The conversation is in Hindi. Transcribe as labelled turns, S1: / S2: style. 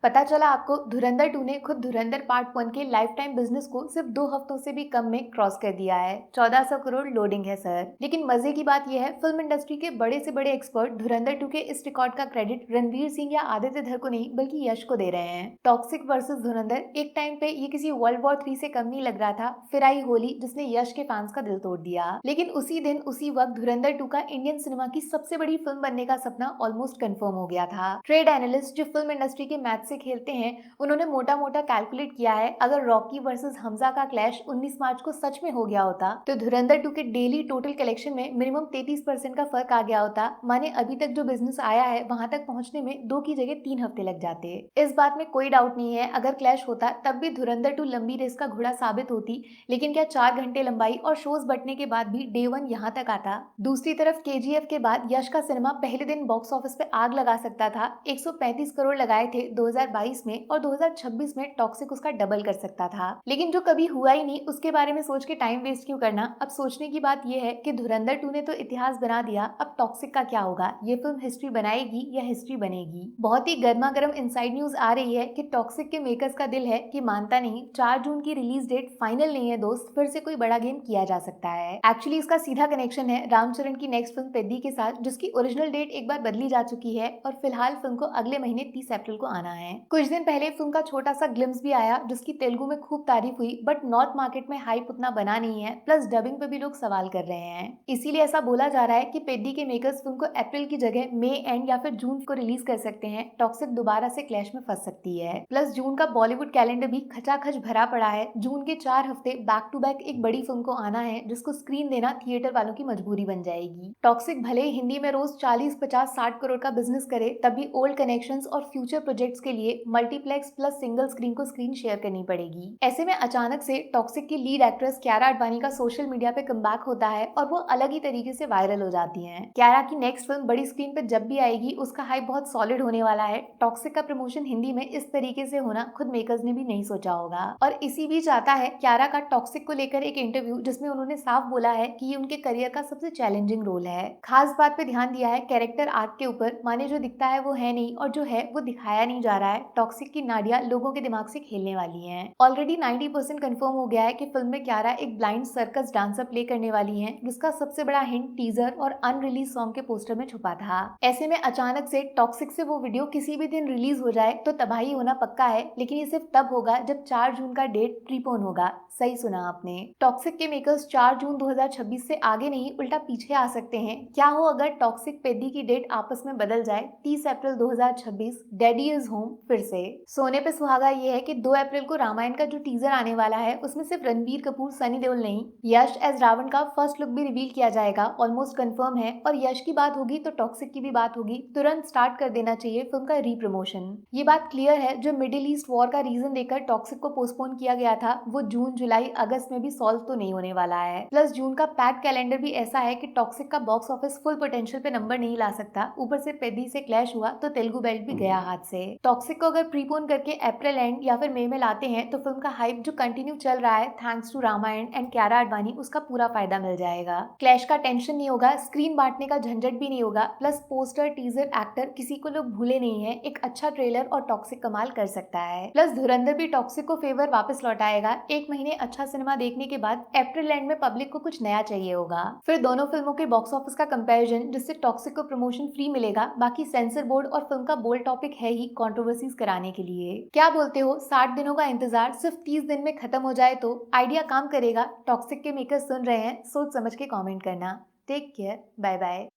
S1: पता चला आपको धुरंधर 2 ने खुद धुरंधर पार्ट 1 के लाइफ टाइम बिजनेस को सिर्फ 2 हफ्तों से भी कम में क्रॉस कर दिया है। 1400 करोड़ लोडिंग है सर। लेकिन मजे की बात यह है, फिल्म इंडस्ट्री के बड़े से बड़े एक्सपर्ट धुरंधर 2 के इस रिकॉर्ड का क्रेडिट रणवीर सिंह या आदित्य धर को नहीं बल्कि यश को दे रहे हैं। टॉक्सिक वर्सेस धुरंधर, एक टाइम पे ये किसी वर्ल्ड वॉर 3 से कम नहीं लग रहा था। फिर आई होली जिसने यश के फैंस का दिल तोड़ दिया। लेकिन उसी दिन उसी वक्त धुरंधर 2 का इंडियन सिनेमा की सबसे बड़ी फिल्म बनने का सपना ऑलमोस्ट कंफर्म हो गया था। ट्रेड एनालिस्ट जो फिल्म इंडस्ट्री के मैथ से खेलते हैं, उन्होंने मोटा मोटा कैलकुलेट किया है, अगर रॉकी वर्सेस हमजा का क्लैश 19 मार्च को सच में हो गया होता तो धुरंधर 2 के डेली टोटल कलेक्शन में मिनिमम 33% का फर्क आ गया होता। माने अभी तक जो बिजनेस आया है वहां तक पहुंचने में 2 की जगह 3 हफ्ते लग जाते। इस बात में कोई डाउट नहीं है, अगर क्लैश होता तब भी धुरंधर 2 लंबी रेस का घोड़ा साबित होती। लेकिन क्या 4 घंटे लंबाई और शोज बटने के बाद भी डे 1 यहाँ तक आता? दूसरी तरफ केजीएफ के बाद यश का सिनेमा पहले दिन बॉक्स ऑफिस पे आग लगा सकता था। 135 करोड़ लगाए थे 2022 में और 2026 में टॉक्सिक उसका डबल कर सकता था। लेकिन जो कभी हुआ ही नहीं उसके बारे में सोच के टाइम वेस्ट क्यों करना। अब सोचने की बात यह है कि धुरंधर 2 ने तो इतिहास बना दिया, अब टॉक्सिक का क्या होगा? ये फिल्म हिस्ट्री बनाएगी या हिस्ट्री बनेगी? बहुत ही गर्मा गर्म इनसाइड न्यूज आ रही है कि टॉक्सिक के मेकर्स का दिल है कि मानता नहीं, 4 जून की रिलीज डेट फाइनल नहीं है दोस्त, फिर से कोई बड़ा गेम किया जा सकता है। एक्चुअली इसका सीधा कनेक्शन है रामचरण की नेक्स्ट फिल्म पेद्दी के साथ, जिसकी ओरिजिनल डेट एक बार बदली जा चुकी है और फिलहाल फिल्म को अगले महीने 30 अप्रैल को आना है। कुछ दिन पहले फिल्म का छोटा सा ग्लिम्स भी आया जिसकी तेलुगु में खूब तारीफ हुई, बट नॉर्थ मार्केट में हाइप उतना बना नहीं है, प्लस डबिंग पे भी लोग सवाल कर रहे हैं। इसीलिए ऐसा बोला जा रहा है कि पेद्दी के मेकर्स फिल्म को अप्रैल की जगह मई एंड या फिर जून को रिलीज कर सकते हैं। टॉक्सिक दोबारा से क्लैश में फंस सकती है। प्लस जून का बॉलीवुड कैलेंडर भी खचाखच भरा पड़ा है। जून के 4 हफ्ते बैक टू बैक एक बड़ी फिल्म को आना है जिसको स्क्रीन देना थिएटर वालों की मजबूरी बन जाएगी। टॉक्सिक भले ही हिंदी में रोज 40, 50, 60 करोड़ का बिजनेस करे, तब भी ओल्ड कनेक्शंस और फ्यूचर प्रोजेक्ट्स के लिए मल्टीप्लेक्स प्लस सिंगल स्क्रीन को स्क्रीन शेयर करनी पड़ेगी। ऐसे में अचानक से टॉक्सिक की लीड एक्ट्रेस क्यारा आडवाणी का सोशल मीडिया पे कमबैक होता है और वो अलग ही तरीके से वायरल हो जाती हैं। क्यारा की नेक्स्ट फिल्म बड़ी स्क्रीन पे जब भी आएगी उसका हाइप बहुत सॉलिड होने वाला है। टॉक्सिक का प्रमोशन हिंदी में इस तरीके से होना खुद मेकर्स ने भी नहीं सोचा होगा। और इसी बीच आता है क्यारा का टॉक्सिक को लेकर एक इंटरव्यू जिसमें उन्होंने साफ बोला है कि ये उनके करियर का सबसे चैलेंजिंग रोल है। खास बात पे ध्यान दिया है कैरेक्टर आर्क के ऊपर, माने जो दिखता है वो है नहीं और जो है वो दिखाया नहीं जा रहा है। टॉक्सिक की नाडियां लोगों के दिमाग से खेलने वाली हैं। ऑलरेडी 90% कंफर्म हो गया है कि फिल्म में क्यारा एक ब्लाइंड सर्कस डांसर प्ले करने वाली हैं, जिसका सबसे बड़ा हिंट टीजर और अनरिलीज सॉन्ग के पोस्टर में छुपा था। ऐसे में अचानक से टॉक्सिक से वो वीडियो किसी भी दिन रिलीज हो जाए तो तबाही होना पक्का है। लेकिन ये सिर्फ तब होगा जब 4 जून का डेट प्रीपोन होगा। सही सुना आपने। टॉक्सिक के मेकर्स 4 जून 2026 से आगे नहीं उल्टा पीछे आ सकते हैं। क्या हो अगर टॉक्सिक पेद्दी की डेट आपस में बदल जाए? 30 अप्रैल 2026 डैडी इज होम फिर से। सोने पे सुहागा ये है कि 2 अप्रैल को रामायण का जो टीजर आने वाला है उसमें सिर्फ रणबीर कपूर, सनी देओल नहीं, यश एज रावण का फर्स्ट लुक भी रिवील किया जाएगा। ऑलमोस्ट कंफर्म है। और यश की बात होगी तो टॉक्सिक की भी बात होगी। तुरंत स्टार्ट कर देना चाहिए फिल्म का रीप्रमोशन। ये बात क्लियर है, जो मिडिल ईस्ट वॉर का रीजन देकर टॉक्सिक को पोस्टपोन किया गया था वो जून, जुलाई, अगस्त में भी सॉल्व तो नहीं होने वाला है। प्लस जून का पैक कैलेंडर भी ऐसा है कि टॉक्सिक का बॉक्स ऑफिस फुल पोटेंशियल पे नंबर नहीं ला सकता। ऊपर से पेद्दी से क्लैश हुआ तो तेलुगु बेल्ट भी गया हाथ से। टॉक्सिक को अगर प्रीपोन करके अप्रैल एंड या फिर मई में लाते हैं तो फिल्म का हाइप जो कंटिन्यू चल रहा है थैंक्स टू रामायण एंड क्यारा आडवाणी, उसका पूरा फायदा मिल जाएगा। क्लैश का टेंशन नहीं होगा, स्क्रीन बांटने का झंझट भी नहीं होगा। प्लस पोस्टर, टीजर, एक्टर किसी को लोग भूले नहीं है। एक अच्छा ट्रेलर और टॉक्सिक कमाल कर सकता है। प्लस धुरंधर भी टॉक्सिक को फेवर वापस लौटाएगा। एक महीने अच्छा सिनेमा देखने के बाद अप्रैल एंड में पब्लिक को कुछ नया चाहिए होगा। फिर दोनों फिल्मों के बॉक्स ऑफिस का कंपैरिजन, जिससे टॉक्सिक को प्रमोशन फ्री मिलेगा। बाकी सेंसर बोर्ड और फिल्म का बोल्ड टॉपिक है ही कंट्रोवर्सीज कराने के लिए। क्या बोलते हो, 60 दिनों का इंतजार सिर्फ 30 दिन में खत्म हो जाए तो आइडिया काम करेगा? टॉक्सिक के मेकर्स सुन रहे हैं, सोच समझ के कमेंट करना। Take care, bye bye.